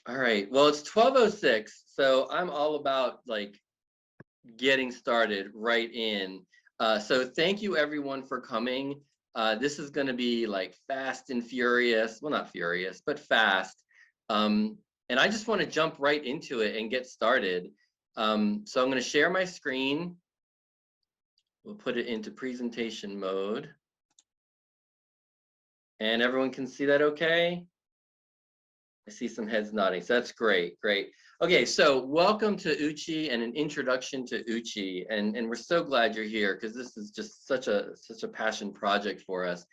All right. Well, it's 12:06, so I'm all about like getting started right in. So thank you everyone for coming. This is going to be like fast and furious. Well, not furious, but fast. Um, and I just want to jump right into it and get started. So I'm going to share my screen. We'll put it into presentation mode. And everyone can see that okay? I see some heads nodding, so that's great, great. Okay, so welcome to Uchi and an introduction to Uchi, and we're so glad you're here because this is just such a passion project for us.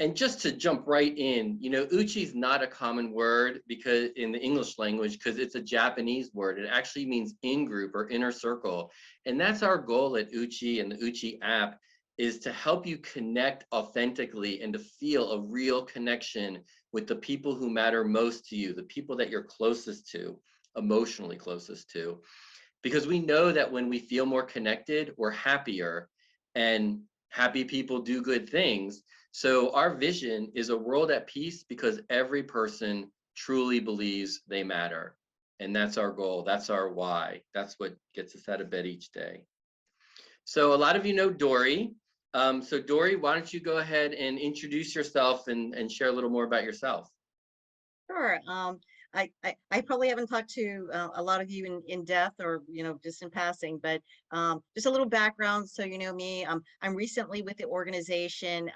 And just to jump right in, you know, Uchi is not a common word because in the English language, because it's a Japanese word. It actually means in-group or inner circle. And that's our goal at Uchi and the Uchi app is to help you connect authentically and to feel a real connection with the people who matter most to you, the people that you're closest to, emotionally closest to. Because we know that when we feel more connected, we're happier, and happy people do good things. So our vision is a world at peace because every person truly believes they matter. And that's our goal. That's our why. That's what gets us out of bed each day. So a lot of you know Dory. So Dory, why don't you go ahead and introduce yourself and share a little more about yourself? Sure. I probably haven't talked to a lot of you in depth or, just in passing, but just a little background so you know me. I'm recently with the organization.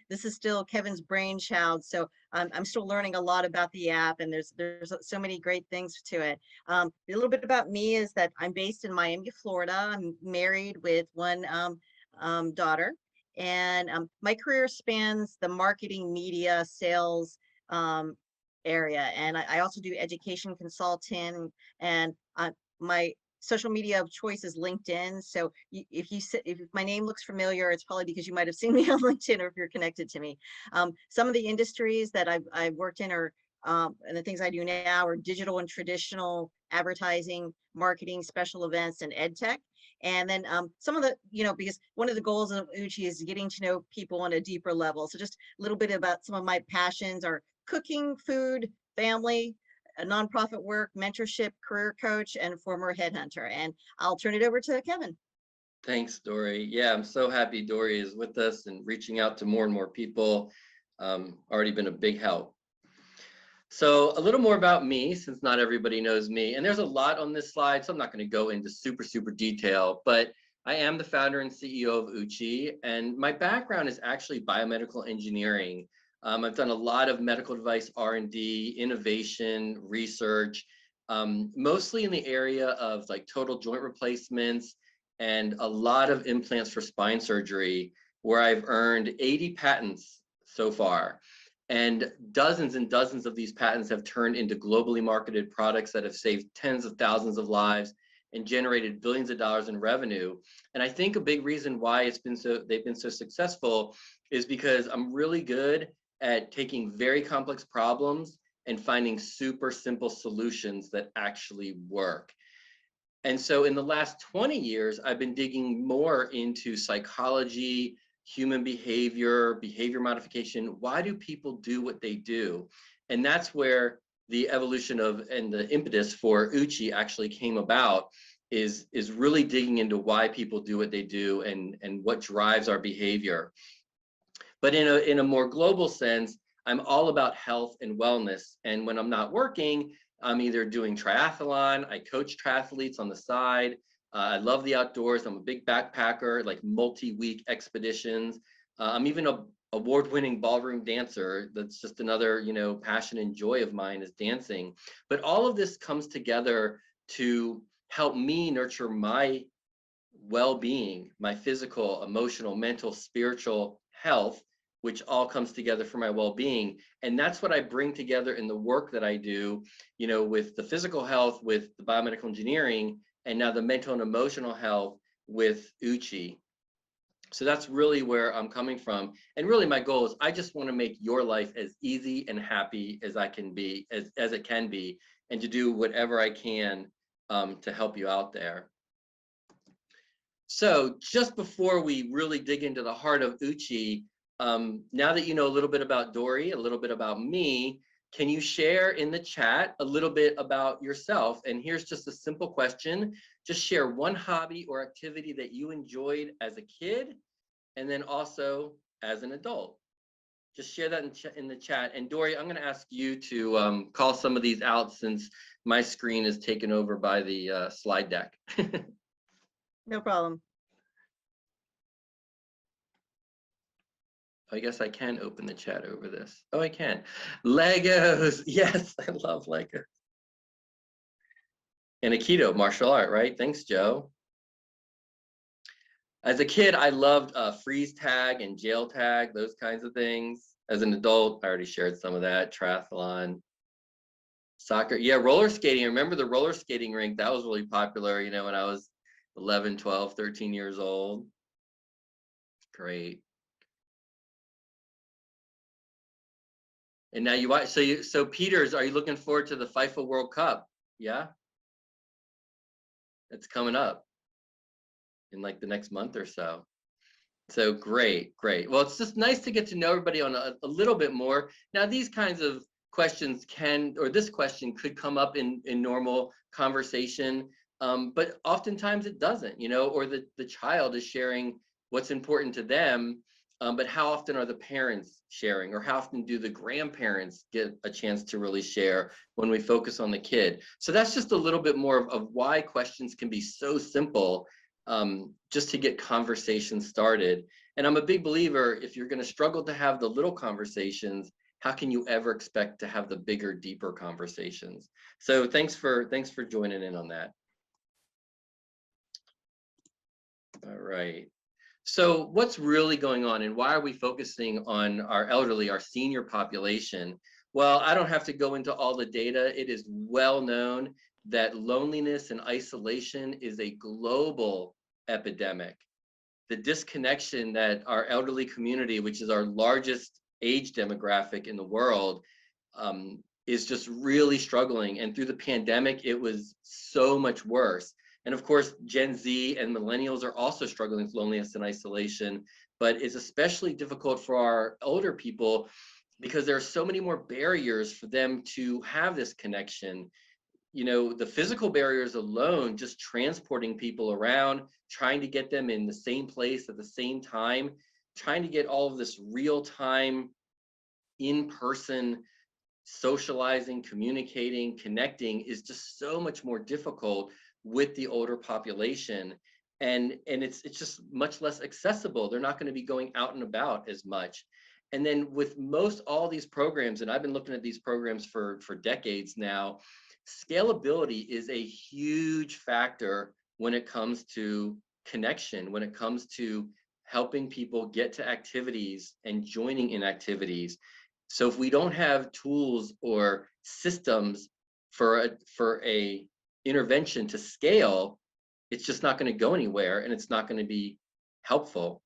This is still Kevin's brainchild, so I'm still learning a lot about the app, and there's so many great things to it. A little bit about me is that I'm based in Miami, Florida. I'm married with one daughter, and my career spans the marketing, media, sales. Area, and I also do education consulting, and my social media of choice is LinkedIn. So if my name looks familiar, it's probably because you might have seen me on LinkedIn, or if you're connected to me. Some of the industries that I've worked in are and the things I do now are digital and traditional advertising, marketing, special events, and ed tech. And then some of the, because one of the goals of Uchi is getting to know people on a deeper level. So just a little bit about some of my passions are cooking, food, family, nonprofit work, mentorship, career coach, and former headhunter. And I'll turn it over to Kevin. Thanks, Dory. Yeah, I'm so happy Dory is with us and reaching out to more and more people. Already been a big help. So a little more about me, since not everybody knows me, and there's a lot on this slide, so I'm not going to go into super detail, but I am the founder and CEO of Uchi, and my background is actually biomedical engineering. I've done a lot of medical device R&D, innovation, research, mostly in the area of like total joint replacements and a lot of implants for spine surgery, where I've earned 80 patents so far. And dozens of these patents have turned into globally marketed products that have saved tens of thousands of lives and generated billions of dollars in revenue. And I think a big reason why they've been so successful is because I'm really good at taking very complex problems and finding super simple solutions that actually work. And so in the last 20 years, I've been digging more into psychology, human behavior, behavior modification. Why do people do what they do? And that's where the evolution of and the impetus for Uchi actually came about, is really digging into why people do what they do and what drives our behavior. But in a more global sense, I'm all about health and wellness. And when I'm not working, I'm either doing triathlon, I coach triathletes on the side. I love the outdoors. I'm a big backpacker, like multi-week expeditions. I'm even a award-winning ballroom dancer. That's just another, passion and joy of mine is dancing. But all of this comes together to help me nurture my well-being, my physical, emotional, mental, spiritual health, which all comes together for my well-being. And that's what I bring together in the work that I do, with the physical health, with the biomedical engineering, and now the mental and emotional health with Uchi. So that's really where I'm coming from. And really my goal is I just want to make your life as easy and happy as I can be, as it can be, and to do whatever I can to help you out there. So just before we really dig into the heart of Uchi, now that you know a little bit about Dory, a little bit about me, can you share in the chat a little bit about yourself? And here's just a simple question. Just share one hobby or activity that you enjoyed as a kid, and then also as an adult. Just share that in the chat. And Dory, I'm going to ask you to call some of these out since my screen is taken over by the slide deck. No problem. I guess I can open the chat over this. Oh, I can. Legos. Yes, I love Legos. And Aikido, martial art, right? Thanks, Joe. As a kid, I loved freeze tag and jail tag, those kinds of things. As an adult, I already shared some of that. Triathlon, soccer. Yeah, roller skating. I remember the roller skating rink. That was really popular, you know, when I was 11, 12, 13 years old. Great. And now you watch. So Peters, are you looking forward to the FIFA World Cup? Yeah, it's coming up in like the next month or so. So great. Well, it's just nice to get to know everybody on a little bit more. Now, these kinds of questions this question could come up in normal conversation, but oftentimes it doesn't, you know, or the child is sharing what's important to them, but how often are the parents sharing, or how often do the grandparents get a chance to really share when we focus on the kid? So that's just a little bit more of why questions can be so simple, just to get conversations started. And I'm a big believer, if you're going to struggle to have the little conversations, how can you ever expect to have the bigger, deeper conversations? So thanks for joining in on that. All right. So what's really going on, and why are we focusing on our elderly, our senior population? Well, I don't have to go into all the data. It is well known that loneliness and isolation is a global epidemic. The disconnection that our elderly community, which is our largest age demographic in the world, is just really struggling. And through the pandemic, it was so much worse. And of course, Gen Z and millennials are also struggling with loneliness and isolation, but it's especially difficult for our older people because there are so many more barriers for them to have this connection. You know, the physical barriers alone, just transporting people around, trying to get them in the same place at the same time, trying to get all of this real-time, in-person socializing, communicating, connecting is just so much more difficult with the older population. And it's just much less accessible. They're not going to be going out and about as much. And then with most all these programs, and I've been looking at these programs for decades now, scalability is a huge factor when it comes to connection, when it comes to helping people get to activities and joining in activities. So if we don't have tools or systems for a intervention to scale, it's just not going to go anywhere, and it's not going to be helpful.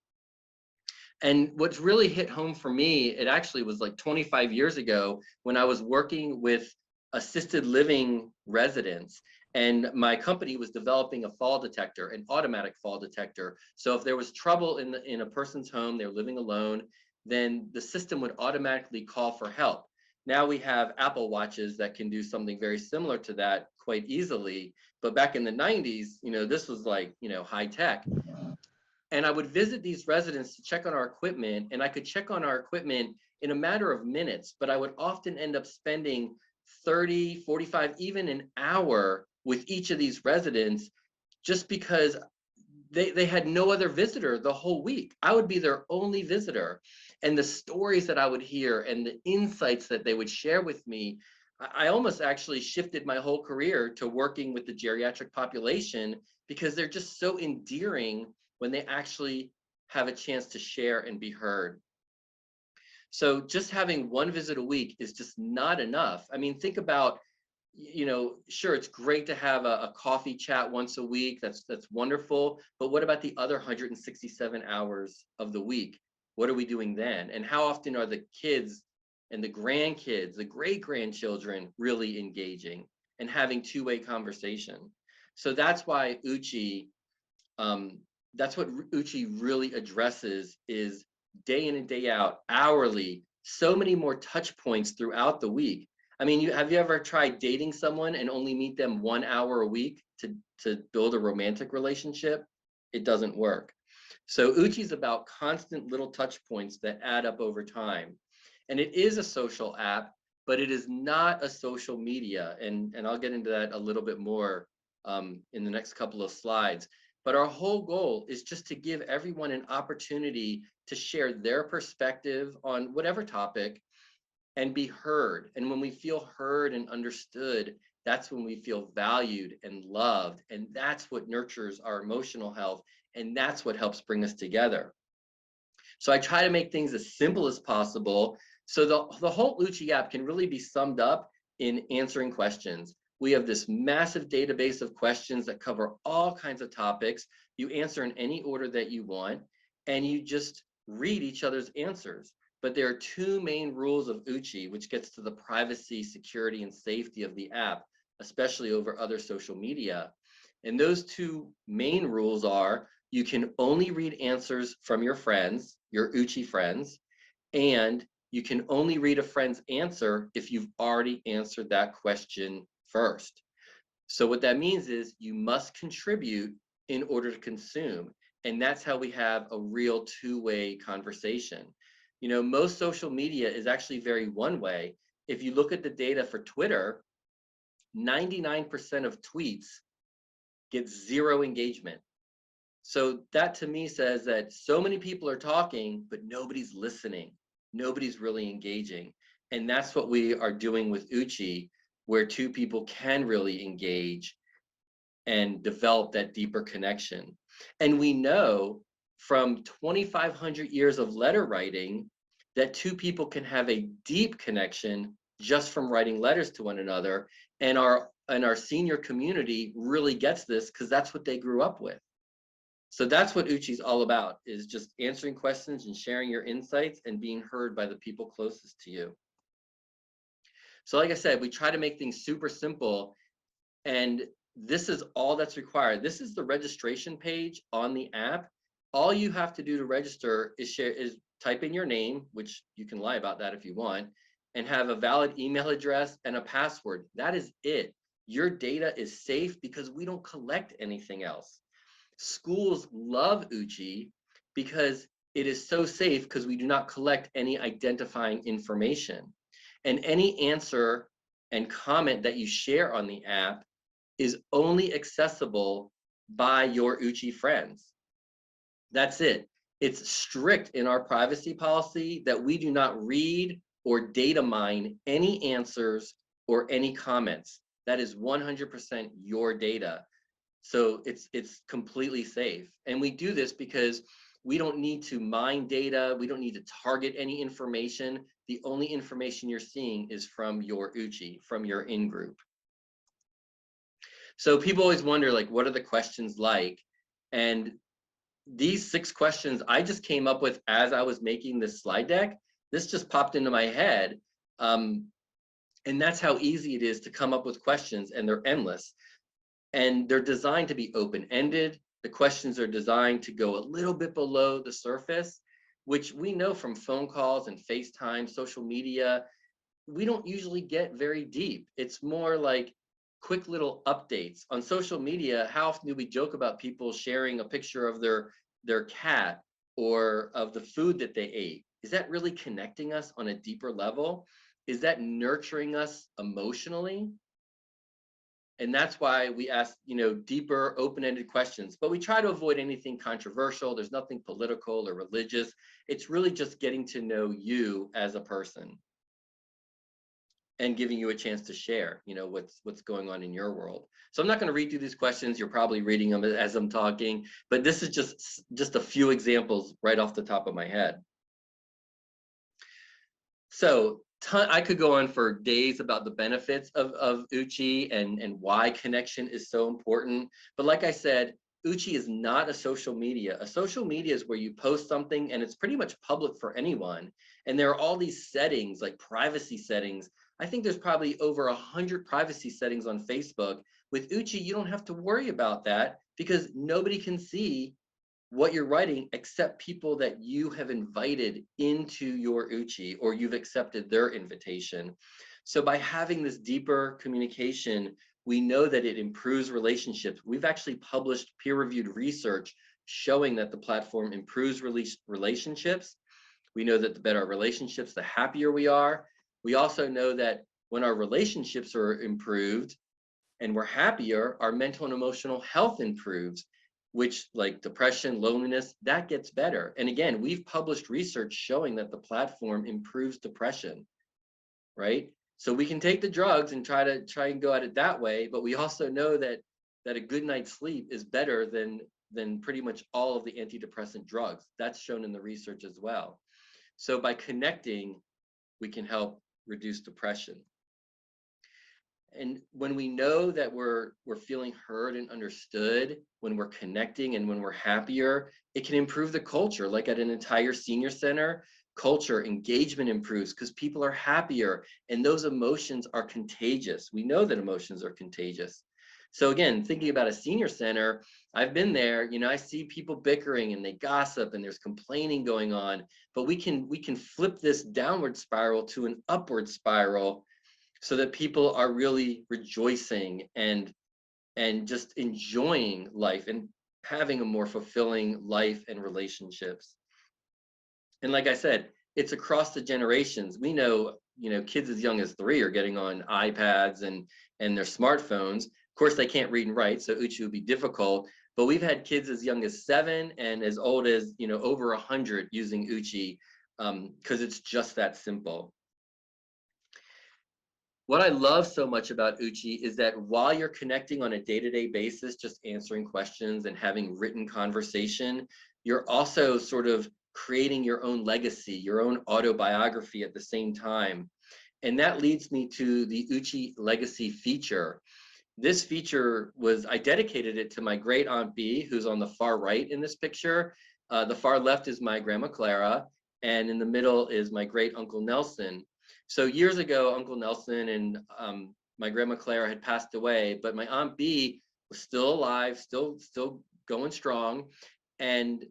And what's really hit home for me, it actually was like 25 years ago when I was working with assisted living residents, and my company was developing a fall detector, an automatic fall detector. So if there was trouble in a person's home, they're living alone, then the system would automatically call for help. Now we have Apple Watches that can do something very similar to that quite easily. But back in the 90s, you know, this was like, you know, high tech. And I would visit these residents to check on our equipment, and I could check on our equipment in a matter of minutes, but I would often end up spending 30, 45, even an hour with each of these residents just because they had no other visitor the whole week. I would be their only visitor. And the stories that I would hear and the insights that they would share with me, I almost actually shifted my whole career to working with the geriatric population because they're just so endearing when they actually have a chance to share and be heard. So just having one visit a week is just not enough. I mean, think about, you know, sure, it's great to have a coffee chat once a week. That's wonderful. But what about the other 167 hours of the week? What are we doing then? And how often are the kids and the grandkids, the great-grandchildren really engaging and having two-way conversation? So that's why Uchi, that's what Uchi really addresses, is day in and day out, hourly, so many more touch points throughout the week. I mean, have you ever tried dating someone and only meet them 1 hour a week to build a romantic relationship? It doesn't work. So Uchi's about constant little touch points that add up over time. And it is a social app, but it is not a social media. And I'll get into that a little bit more in the next couple of slides. But our whole goal is just to give everyone an opportunity to share their perspective on whatever topic and be heard. And when we feel heard and understood, that's when we feel valued and loved. And that's what nurtures our emotional health. And that's what helps bring us together. So I try to make things as simple as possible. So the whole Uchi app can really be summed up in answering questions. We have this massive database of questions that cover all kinds of topics. You answer in any order that you want, and you just read each other's answers. But there are two main rules of Uchi, which gets to the privacy, security, and safety of the app, especially over other social media. And those two main rules are you can only read answers from your friends, your Uchi friends, and you can only read a friend's answer if you've already answered that question first. So what that means is you must contribute in order to consume. And that's how we have a real two-way conversation. You know, most social media is actually very one-way. If you look at the data for Twitter, 99% of tweets get zero engagement. So that to me says that so many people are talking, but nobody's listening. Nobody's really engaging. And that's what we are doing with Uchi, where two people can really engage and develop that deeper connection. And we know from 2,500 years of letter writing that two people can have a deep connection just from writing letters to one another. And our senior community really gets this because that's what they grew up with. So that's what Uchi's all about, is just answering questions and sharing your insights and being heard by the people closest to you. So like I said, we try to make things super simple, and this is all that's required. This is the registration page on the app. All you have to do to register is type in your name, which you can lie about that if you want, and have a valid email address and a password. That is it. Your data is safe because we don't collect anything else. Schools love Uchi because it is so safe because we do not collect any identifying information. And any answer and comment that you share on the app is only accessible by your Uchi friends. That's it. It's strict in our privacy policy that we do not read or data mine any answers or any comments. That is 100% your data. So it's completely safe. And we do this because we don't need to mine data. We don't need to target any information. The only information you're seeing is from your Uchi, from your in-group. So people always wonder, like, what are the questions like? And these 6 questions I just came up with as I was making this slide deck. This just popped into my head. And that's how easy it is to come up with questions, and they're endless. And they're designed to be open-ended. The questions are designed to go a little bit below the surface, which we know from phone calls and FaceTime, social media, we don't usually get very deep. It's more like quick little updates. On social media, how often do we joke about people sharing a picture of their cat or of the food that they ate? Is that really connecting us on a deeper level? Is that nurturing us emotionally? And that's why we ask, deeper, open-ended questions. But we try to avoid anything controversial. There's nothing political or religious. It's really just getting to know you as a person and giving you a chance to share, what's going on in your world. So I'm not going to read through these questions. You're probably reading them as I'm talking, but this is just a few examples right off the top of my head. So I could go on for days about the benefits of Uchi and why connection is so important. But like I said, Uchi is not a social media. A social media is where you post something and it's pretty much public for anyone. And there are all these settings, like privacy settings. I think there's probably over 100 privacy settings on Facebook. With Uchi, you don't have to worry about that because nobody can see what you're writing except people that you have invited into your Uchi or you've accepted their invitation. So by having this deeper communication, we know that it improves relationships. We've actually published peer-reviewed research showing that the platform improves relationships. We know that the better our relationships, the happier we are. We also know that when our relationships are improved and we're happier, our mental and emotional health improves, which, like depression, loneliness, that gets better. And again, we've published research showing that the platform improves depression, right? So we can take the drugs and try and go at it that way, but we also know that a good night's sleep is better than pretty much all of the antidepressant drugs. That's shown in the research as well. So by connecting, we can help reduce depression. And when we know that we're feeling heard and understood, when we're connecting and when we're happier, it can improve the culture. Like at an entire senior center, culture engagement improves because people are happier, and those emotions are contagious. We know that emotions are contagious. So again, thinking about a senior center, I've been there, I see people bickering and they gossip and there's complaining going on, but we can flip this downward spiral to an upward spiral so that people are really rejoicing and just enjoying life and having a more fulfilling life and relationships. And like I said, it's across the generations. We know, kids as young as 3 are getting on iPads and their smartphones. Of course, they can't read and write, so Uchi would be difficult. But we've had kids as young as 7 and as old as, over 100 using Uchi because it's just that simple. What I love so much about Uchi is that while you're connecting on a day-to-day basis, just answering questions and having written conversation, you're also sort of creating your own legacy, your own autobiography at the same time. And that leads me to the Uchi Legacy feature. This feature I dedicated it to my great Aunt B, who's on the far right in this picture. The far left is my Grandma Clara, and in the middle is my great Uncle Nelson. So years ago, Uncle Nelson and my Grandma Clara had passed away, but my Aunt B was still alive, still going strong. And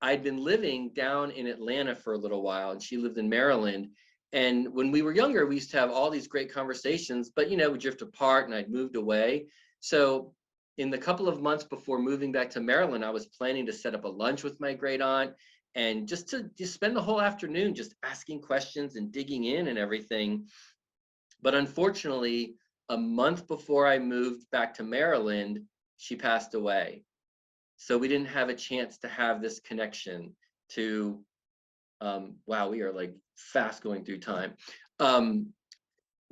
I'd been living down in Atlanta for a little while, and she lived in Maryland. And when we were younger, we used to have all these great conversations, but we drift apart and I'd moved away. So in the couple of months before moving back to Maryland, I was planning to set up a lunch with my great aunt and just spend the whole afternoon just asking questions and digging in and everything. But unfortunately, a month before I moved back to Maryland, she passed away. So we didn't have a chance to have this connection to, wow, we are like fast going through time.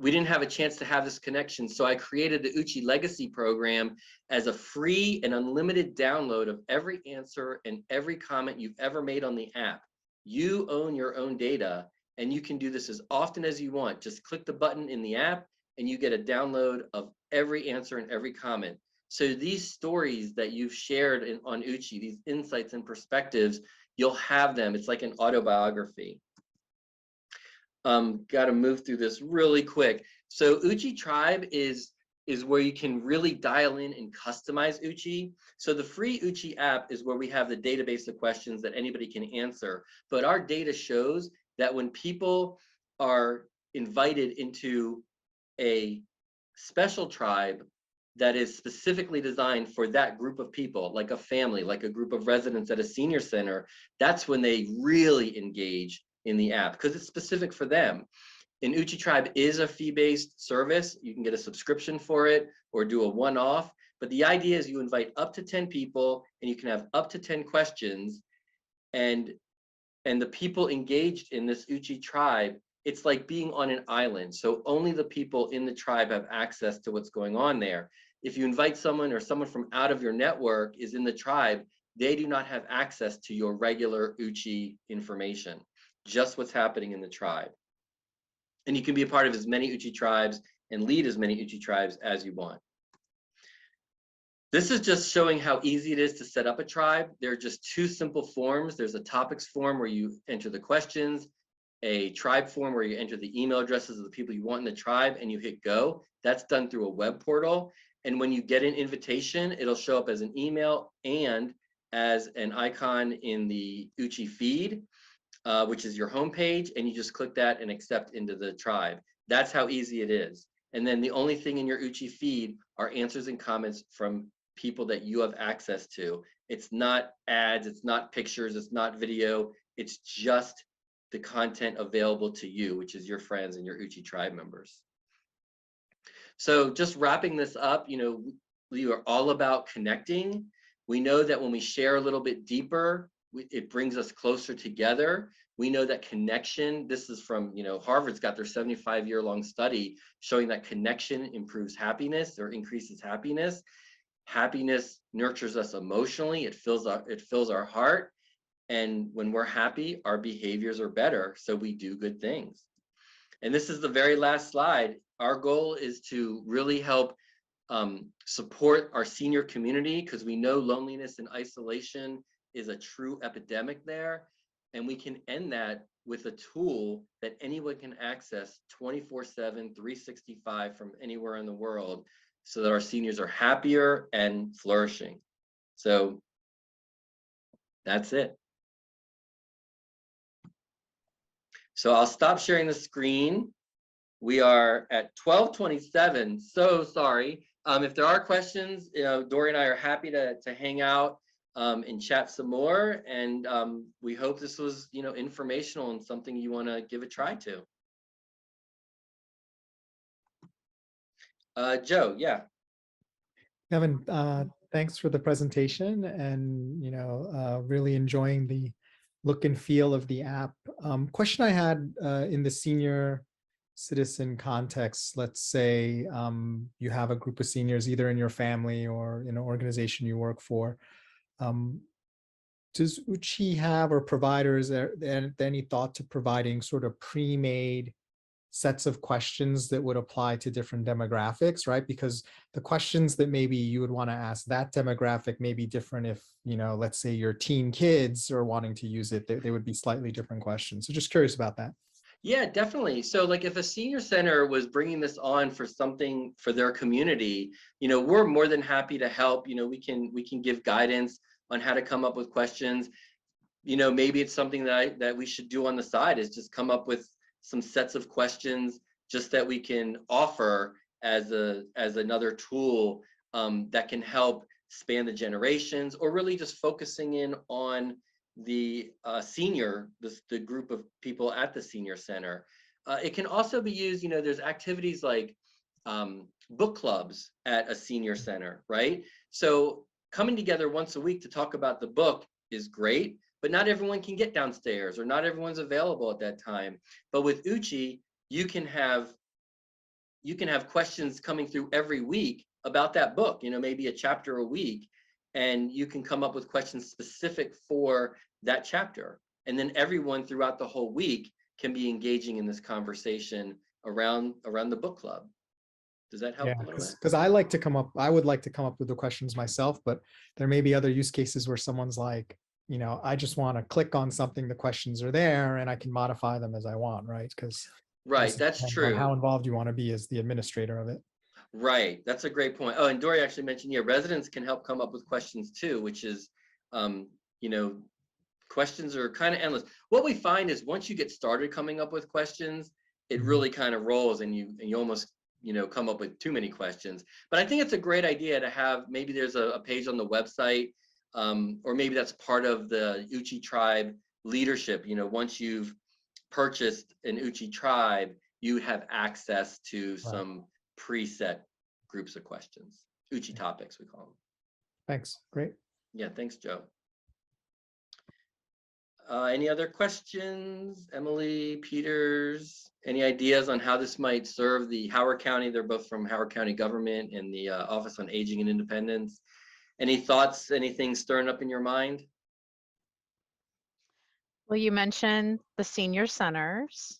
We didn't have a chance to have this connection. So I created the Uchi Legacy program as a free and unlimited download of every answer and every comment you've ever made on the app. You own your own data, and you can do this as often as you want. Just click the button in the app and you get a download of every answer and every comment. So these stories that you've shared on Uchi, these insights and perspectives, you'll have them. It's like an autobiography. Got to move through this really quick. So Uchi Tribe is where you can really dial in and customize Uchi. So the free Uchi app is where we have the database of questions that anybody can answer. But our data shows that when people are invited into a special tribe that is specifically designed for that group of people, like a family, like a group of residents at a senior center, that's when they really engage in the app because it's specific for them. And Uchi Tribe is a fee-based service. You can get a subscription for it or do a one-off. But the idea is you invite up to 10 people and you can have up to 10 questions. And the people engaged in this Uchi Tribe, it's like being on an island. So only the people in the tribe have access to what's going on there. If you invite someone or someone from out of your network is in the tribe, they do not have access to your regular Uchi information, just what's happening in the tribe. And you can be a part of as many Uchi tribes and lead as many Uchi tribes as you want. This is just showing how easy it is to set up a tribe. There are just 2 simple forms. There's a topics form where you enter the questions, a tribe form where you enter the email addresses of the people you want in the tribe and you hit go. That's done through a web portal. And when you get an invitation, it'll show up as an email and as an icon in the Uchi feed, which is your homepage, and you just click that and accept into the tribe. That's how easy it is. And then the only thing in your Uchi feed are answers and comments from people that you have access to. It's not ads, it's not pictures, it's not video, it's just the content available to you, which is your friends and your Uchi tribe members. So just wrapping this up, we are all about connecting. We know that when we share a little bit deeper, it brings us closer together. We know that connection, this is from, Harvard's got their 75-year-long study showing that connection improves happiness or increases happiness. Happiness nurtures us emotionally. It fills our heart. And when we're happy, our behaviors are better. So we do good things. And this is the very last slide. Our goal is to really help support our senior community, because we know loneliness and isolation is a true epidemic there. And we can end that with a tool that anyone can access 24/7, 365 from anywhere in the world, so that our seniors are happier and flourishing. So that's it. So I'll stop sharing the screen. We are at 12:27. So sorry. If there are questions, Dory and I are happy to hang out and chat some more. And we hope this was, informational and something you want to give a try to. Joe, yeah. Kevin, thanks for the presentation, and really enjoying the look and feel of the app. Question I had in the senior citizen context, let's say you have a group of seniors either in your family or in an organization you work for. Does Uchi have, or providers, any thought to providing sort of pre-made sets of questions that would apply to different demographics, right? Because the questions that maybe you would want to ask that demographic may be different if, let's say your teen kids are wanting to use it, they would be slightly different questions. So just curious about that. Yeah, definitely. So like if a senior center was bringing this on for something for their community, we're more than happy to help. We can give guidance on how to come up with questions. Maybe it's something that we should do on the side, is just come up with some sets of questions just that we can offer as another tool that can help span the generations, or really just focusing in on the the group of people at the senior center. It can also be used, there's activities like book clubs at a senior center, right? So coming together once a week to talk about the book is great, but not everyone can get downstairs, or not everyone's available at that time. But with Uchi, you can have questions coming through every week about that book, maybe a chapter a week, and you can come up with questions specific for that chapter. And then everyone throughout the whole week can be engaging in this conversation around the book club. Does that help? Yeah, a little bit? because I would like to come up with the questions myself, but there may be other use cases where someone's like, I just want to click on something, the questions are there, and I can modify them as I want, right? Because Right, that's true. how involved you want to be as the administrator of it. Right, that's a great point. Oh, and Dory actually mentioned, residents can help come up with questions too, which is, questions are kind of endless. What we find is once you get started coming up with questions, it really kind of rolls, and you almost, come up with too many questions. But I think it's a great idea to have, maybe there's a page on the website, or maybe that's part of the Uchi tribe leadership. Once you've purchased an Uchi tribe, you have access to some preset groups of questions, Uchi topics, we call them. Thanks. Great. Yeah, thanks, Joe. Any other questions? Emily, Peters, any ideas on how this might serve the Howard County? They're both from Howard County government and the Office on Aging and Independence. Any thoughts, anything stirring up in your mind? Well, you mentioned the senior centers,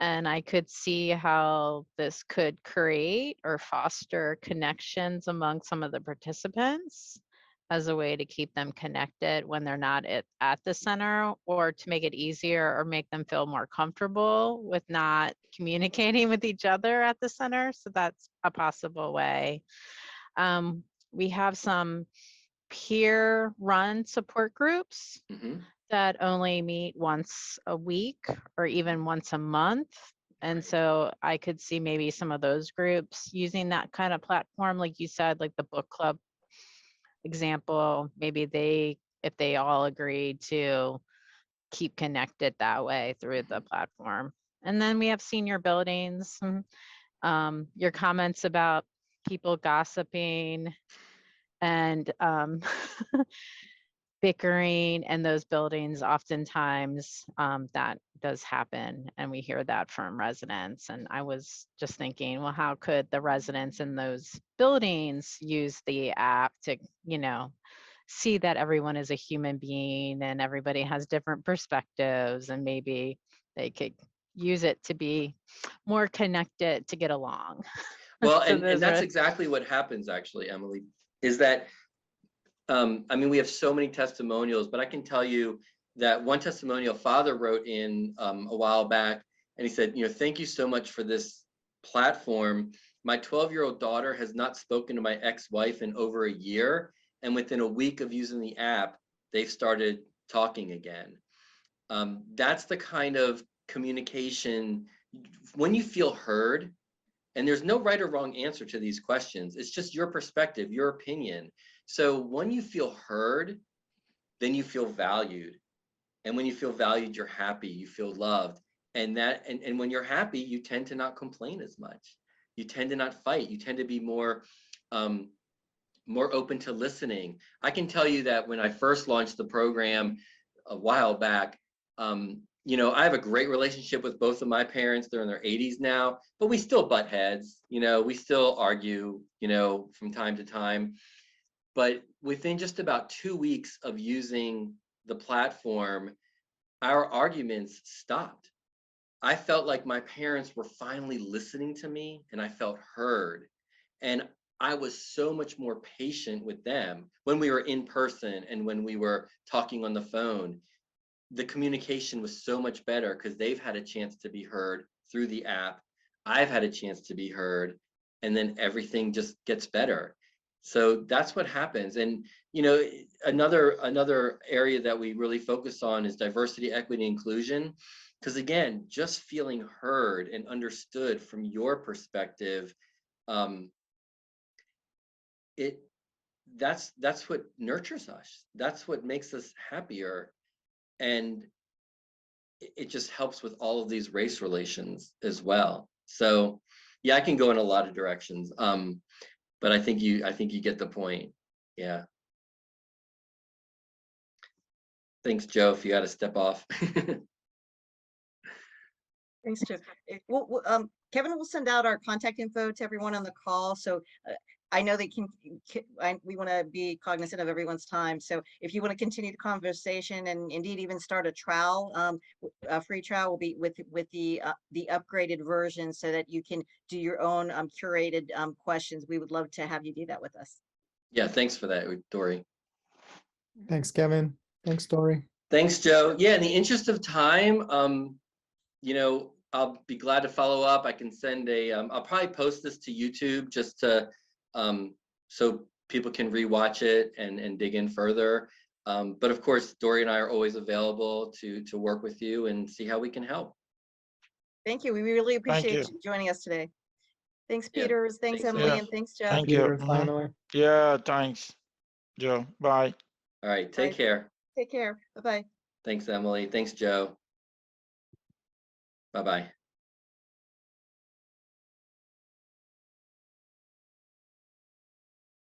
and I could see how this could create or foster connections among some of the participants as a way to keep them connected when they're not at the center, or to make it easier or make them feel more comfortable with not communicating with each other at the center. So that's a possible way. We have some peer-run support groups that only meet once a week or even once a month. And so I could see maybe some of those groups using that kind of platform, like you said, like the book club example, maybe if they all agreed to keep connected that way through the platform. And then we have senior buildings. Your comments about people gossiping and bickering in those buildings, oftentimes that does happen, and we hear that from residents. And I was just thinking, well, how could the residents in those buildings use the app to, see that everyone is a human being and everybody has different perspectives, and maybe they could use it to be more connected to get along. Well, So and that's exactly what happens, actually, Emily, is that I mean, we have so many testimonials, but I can tell you that one testimonial father wrote in a while back, and he said, thank you so much for this platform. My 12-year-old daughter has not spoken to my ex-wife in over a year, and within a week of using the app, they've started talking again. That's the kind of communication when you feel heard, and there's no right or wrong answer to these questions. It's just your perspective, your opinion. So when you feel heard, then you feel valued. And when you feel valued, you're happy, you feel loved. And when you're happy, you tend to not complain as much. You tend to not fight. You tend to be more open to listening. I can tell you that when I first launched the program a while back, I have a great relationship with both of my parents. They're in their 80s now, but we still butt heads. We still argue, from time to time. But within just about 2 weeks of using the platform, our arguments stopped. I felt like my parents were finally listening to me, and I felt heard. And I was so much more patient with them when we were in person and when we were talking on the phone. The communication was so much better because they've had a chance to be heard through the app. I've had a chance to be heard, and then everything just gets better. So that's what happens. And another area that we really focus on is diversity, equity, inclusion. Because again, just feeling heard and understood from your perspective, that's what nurtures us. That's what makes us happier. And it just helps with all of these race relations as well. So yeah, I can go in a lot of directions. But I think you get the point. Yeah. Thanks, Joe, if you got to step off. Thanks, Joe. Kevin will send out our contact info to everyone on the call. So I know they we want to be cognizant of everyone's time. So if you want to continue the conversation and indeed even start a trial, a free trial will be with the upgraded version so that you can do your own curated questions. We would love to have you do that with us. Yeah, thanks for that, Dory. Thanks, Kevin. Thanks, Dory. Thanks, Joe. Yeah, in the interest of time, I'll be glad to follow up. I can send I'll probably post this to YouTube just to so people can rewatch it and dig in further. But of course, Dory and I are always available to work with you and see how we can help. Thank you. We really appreciate you joining us today. Thanks, Peter. Yeah. Thanks, Thanks, Emily, Joe. and thanks, Jeff. Thank Peter, you. finally. Yeah, thanks, Joe. Bye. All right, take care. Take care. Bye-bye. Thanks, Emily. Thanks, Joe. Bye-bye.